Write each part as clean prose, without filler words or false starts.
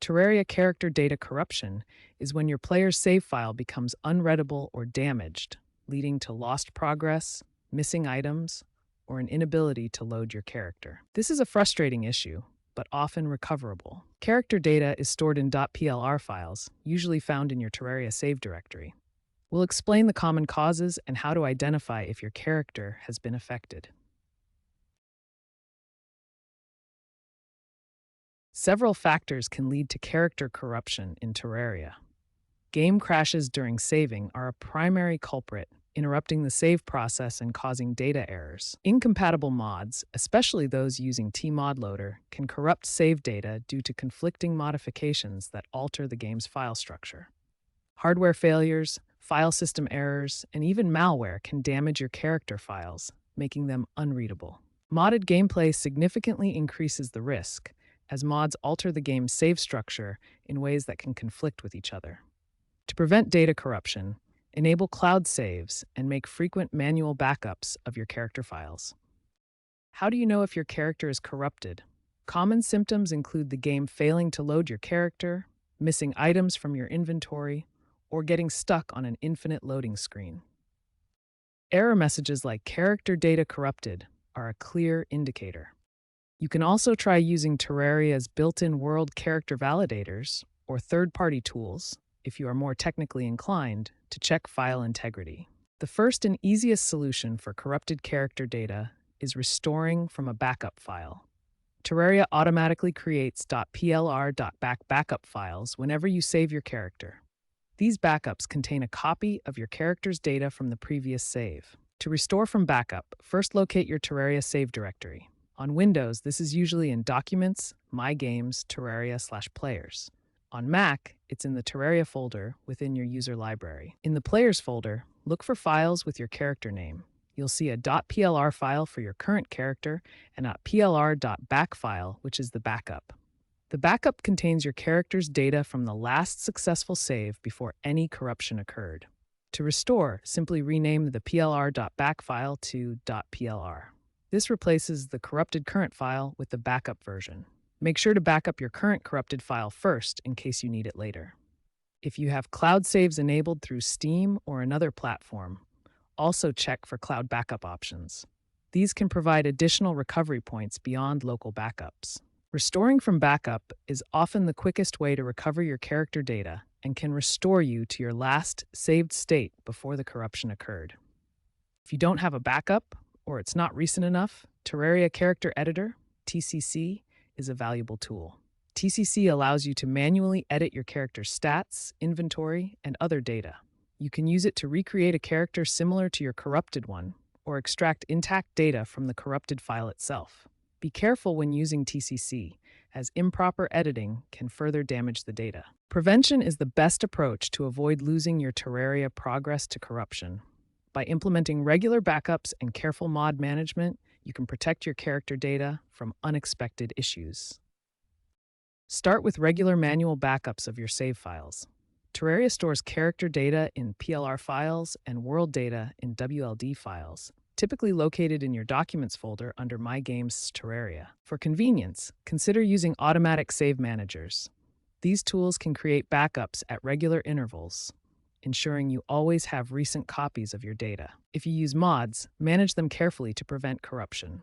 Terraria character data corruption is when your player's save file becomes unreadable or damaged, leading to lost progress, missing items, or an inability to load your character. This is a frustrating issue, but often recoverable. Character data is stored in .plr files, usually found in your Terraria save directory. We'll explain the common causes and how to identify if your character has been affected. Several factors can lead to character corruption in Terraria. Game crashes during saving are a primary culprit, interrupting the save process and causing data errors. Incompatible mods, especially those using Tmod Loader, can corrupt save data due to conflicting modifications that alter the game's file structure. Hardware failures, file system errors, and even malware can damage your character files, making them unreadable. Modded gameplay significantly increases the risk, as mods alter the game's save structure in ways that can conflict with each other. To prevent data corruption, enable cloud saves and make frequent manual backups of your character files. How do you know if your character is corrupted? Common symptoms include the game failing to load your character, missing items from your inventory, or getting stuck on an infinite loading screen. Error messages like "character data corrupted" are a clear indicator. You can also try using Terraria's built-in world character validators or third-party tools, if you are more technically inclined, to check file integrity. The first and easiest solution for corrupted character data is restoring from a backup file. Terraria automatically creates .plr.back backup files whenever you save your character. These backups contain a copy of your character's data from the previous save. To restore from backup, first locate your Terraria save directory. On Windows, this is usually in Documents, My Games, Terraria/Players. On Mac, it's in the Terraria folder within your user library. In the Players folder, look for files with your character name. You'll see a .plr file for your current character and a .plr.back file, which is the backup. The backup contains your character's data from the last successful save before any corruption occurred. To restore, simply rename the plr.back file to .plr. This replaces the corrupted current file with the backup version. Make sure to back up your current corrupted file first in case you need it later. If you have cloud saves enabled through Steam or another platform, also check for cloud backup options. These can provide additional recovery points beyond local backups. Restoring from backup is often the quickest way to recover your character data and can restore you to your last saved state before the corruption occurred. If you don't have a backup, or it's not recent enough, Terraria Character Editor, TCC, is a valuable tool. TCC allows you to manually edit your character's stats, inventory, and other data. You can use it to recreate a character similar to your corrupted one, or extract intact data from the corrupted file itself. Be careful when using TCC, as improper editing can further damage the data. Prevention is the best approach to avoid losing your Terraria progress to corruption. By implementing regular backups and careful mod management, you can protect your character data from unexpected issues. Start with regular manual backups of your save files. Terraria stores character data in PLR files and world data in WLD files, typically located in your Documents folder under My Games Terraria. For convenience, consider using automatic save managers. These tools can create backups at regular intervals, ensuring you always have recent copies of your data. If you use mods, manage them carefully to prevent corruption.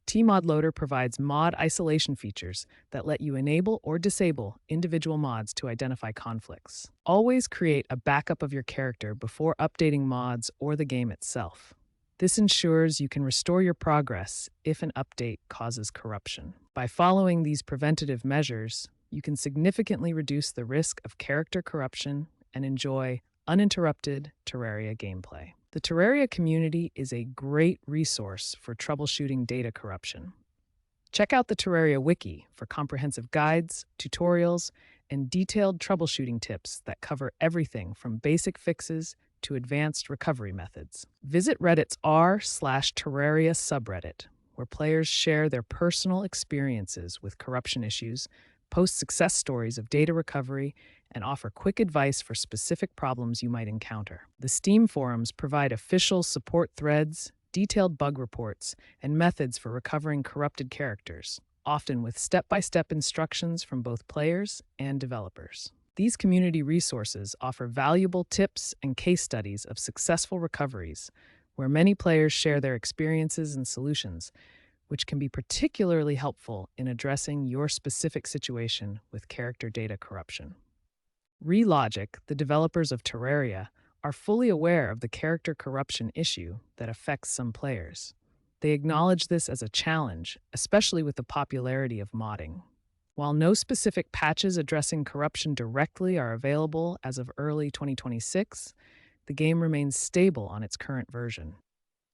Tmod Loader provides mod isolation features that let you enable or disable individual mods to identify conflicts. Always create a backup of your character before updating mods or the game itself. This ensures you can restore your progress if an update causes corruption. By following these preventative measures, you can significantly reduce the risk of character corruption and enjoy uninterrupted Terraria gameplay. The Terraria community is a great resource for troubleshooting data corruption. Check out the Terraria wiki for comprehensive guides, tutorials, and detailed troubleshooting tips that cover everything from basic fixes to advanced recovery methods. Visit Reddit's r/Terraria subreddit, where players share their personal experiences with corruption issues, post success stories of data recovery, and offer quick advice for specific problems you might encounter. The Steam forums provide official support threads, detailed bug reports, and methods for recovering corrupted characters. often with step-by-step instructions from both players and developers. These community resources offer valuable tips and case studies of successful recoveries, where many players share their experiences and solutions, which can be particularly helpful in addressing your specific situation with character data corruption. Relogic, the developers of Terraria, are fully aware of the character corruption issue that affects some players. They acknowledge this as a challenge, especially with the popularity of modding. While no specific patches addressing corruption directly are available as of early 2026, the game remains stable on its current version.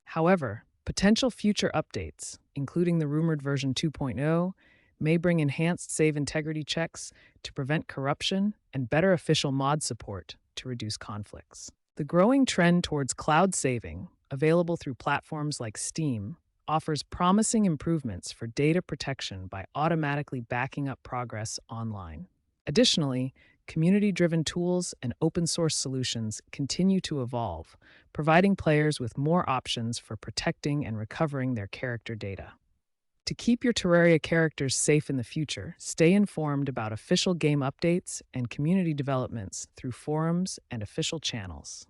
However, potential future updates, including the rumored version 2.0, may bring enhanced save integrity checks to prevent corruption and better official mod support to reduce conflicts. The growing trend towards cloud saving, available through platforms like Steam, offers promising improvements for data protection by automatically backing up progress online. Additionally, community-driven tools and open-source solutions continue to evolve, providing players with more options for protecting and recovering their character data. To keep your Terraria characters safe in the future, stay informed about official game updates and community developments through forums and official channels.